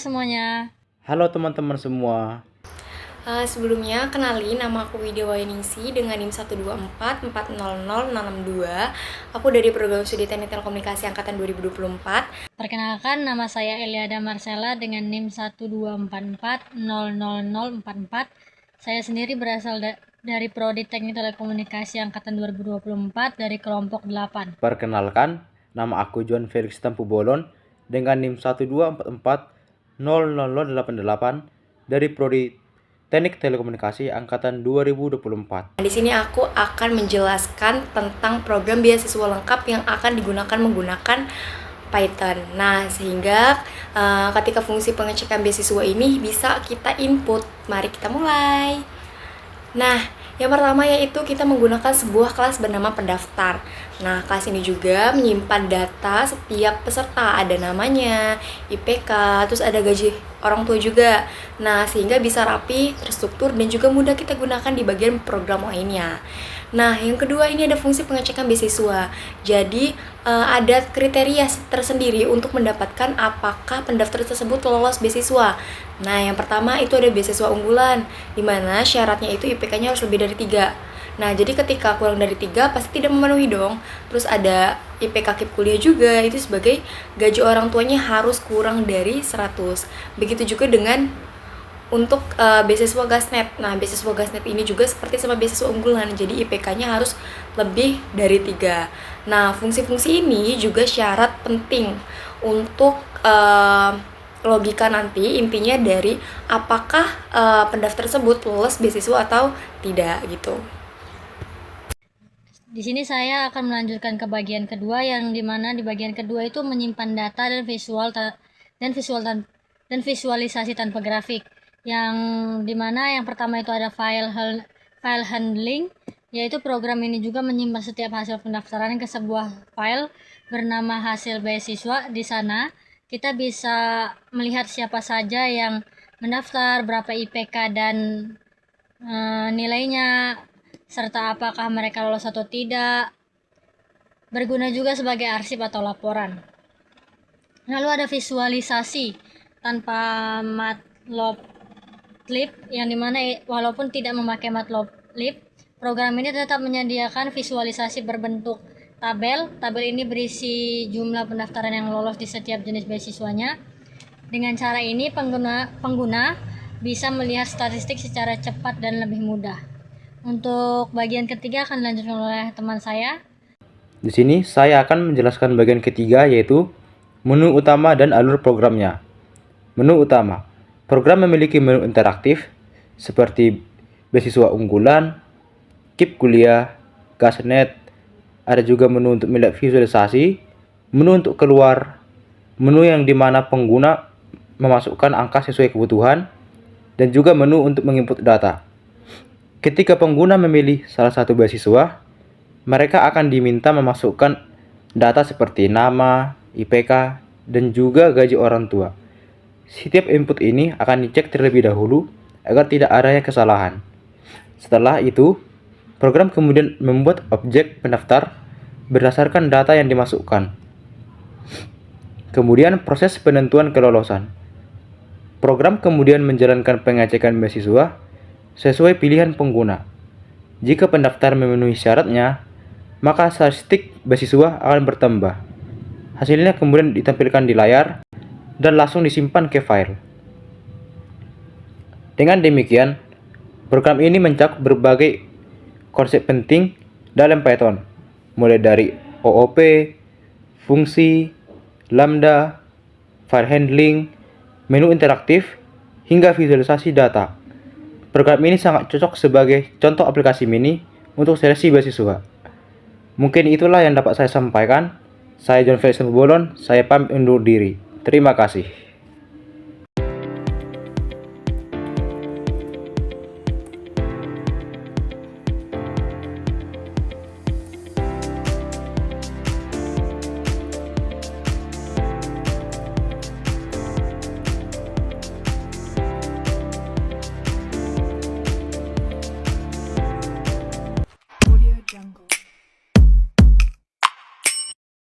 semuanya. Halo teman-teman semua. Sebelumnya, kenalin nama aku Widya Wainingsi dengan NIM 124400662. Aku dari program studi Teknik Telekomunikasi Angkatan 2024. Perkenalkan, nama saya Eliada Marcella dengan NIM 124400044. Saya sendiri berasal dari Prodi Teknik Telekomunikasi Angkatan 2024 dari kelompok 8. Perkenalkan, nama aku John Felix Tampu Bolon dengan NIM 124400088 dari Prodi Teknik Telekomunikasi Angkatan 2024. Di sini aku akan menjelaskan tentang program beasiswa lengkap yang akan digunakan menggunakan Python. Nah, sehingga ketika fungsi pengecekan beasiswa ini bisa kita input. Mari kita mulai. Nah, yang pertama yaitu kita menggunakan sebuah kelas bernama pendaftar. Nah, kelas ini juga menyimpan data setiap peserta, ada namanya, IPK, terus ada gaji orang tua juga. Nah, sehingga bisa rapi, terstruktur, dan juga mudah kita gunakan di bagian program lainnya. Nah, yang kedua ini ada fungsi pengecekan beasiswa. Jadi, ada kriteria tersendiri untuk mendapatkan apakah pendaftar tersebut lolos beasiswa. Nah, yang pertama itu ada beasiswa unggulan, di mana syaratnya itu IPK-nya harus lebih dari 3. Nah, jadi ketika kurang dari 3 pasti tidak memenuhi dong. Terus ada IPK KIP kuliah juga, itu sebagai gaji orang tuanya harus kurang dari 100. Begitu juga dengan untuk beasiswa Gasnet. Nah, beasiswa Gasnet ini juga seperti sama beasiswa unggulan, jadi IPK-nya harus lebih dari 3. Nah, fungsi-fungsi ini juga syarat penting untuk logika nanti, intinya dari apakah pendaftar tersebut lolos beasiswa atau tidak gitu. Di sini saya akan melanjutkan ke bagian kedua, yang dimana di bagian kedua itu menyimpan data dan visualisasi tanpa grafik. Yang dimana yang pertama itu ada file handling, yaitu program ini juga menyimpan setiap hasil pendaftaran ke sebuah file bernama hasil beasiswa. Di sana kita bisa melihat siapa saja yang mendaftar, berapa IPK dan nilainya, serta apakah mereka lolos atau tidak. Berguna juga sebagai arsip atau laporan. Lalu ada visualisasi tanpa Matplotlib, yang dimana walaupun tidak memakai Matplotlib, program ini tetap menyediakan visualisasi berbentuk tabel. Tabel ini berisi jumlah pendaftaran yang lolos di setiap jenis beasiswanya. Dengan cara ini pengguna bisa melihat statistik secara cepat dan lebih mudah. Untuk bagian ketiga akan dilanjutkan oleh teman saya. Di sini saya akan menjelaskan bagian ketiga, yaitu menu utama dan alur programnya. Menu utama. Program memiliki menu interaktif seperti beasiswa unggulan, KIP kuliah, Gasnet. Ada juga menu untuk melihat visualisasi, menu untuk keluar, menu yang dimana pengguna memasukkan angka sesuai kebutuhan, dan juga menu untuk menginput data. Ketika pengguna memilih salah satu beasiswa, mereka akan diminta memasukkan data seperti nama, IPK, dan juga gaji orang tua. Setiap input ini akan dicek terlebih dahulu agar tidak ada kesalahan. Setelah itu, program kemudian membuat objek pendaftar berdasarkan data yang dimasukkan. Kemudian proses penentuan kelolosan. Program kemudian menjalankan pengecekan beasiswa sesuai pilihan pengguna. Jika pendaftar memenuhi syaratnya, maka statistik beasiswa akan bertambah. Hasilnya kemudian ditampilkan di layar dan langsung disimpan ke file. Dengan demikian, program ini mencakup berbagai konsep penting dalam Python, mulai dari OOP, fungsi, lambda, file handling, menu interaktif, hingga visualisasi data. Program ini sangat cocok sebagai contoh aplikasi mini untuk seleksi beasiswa. Mungkin itulah yang dapat saya sampaikan. Saya John Felix Bolon, saya pamit undur diri. Terima kasih.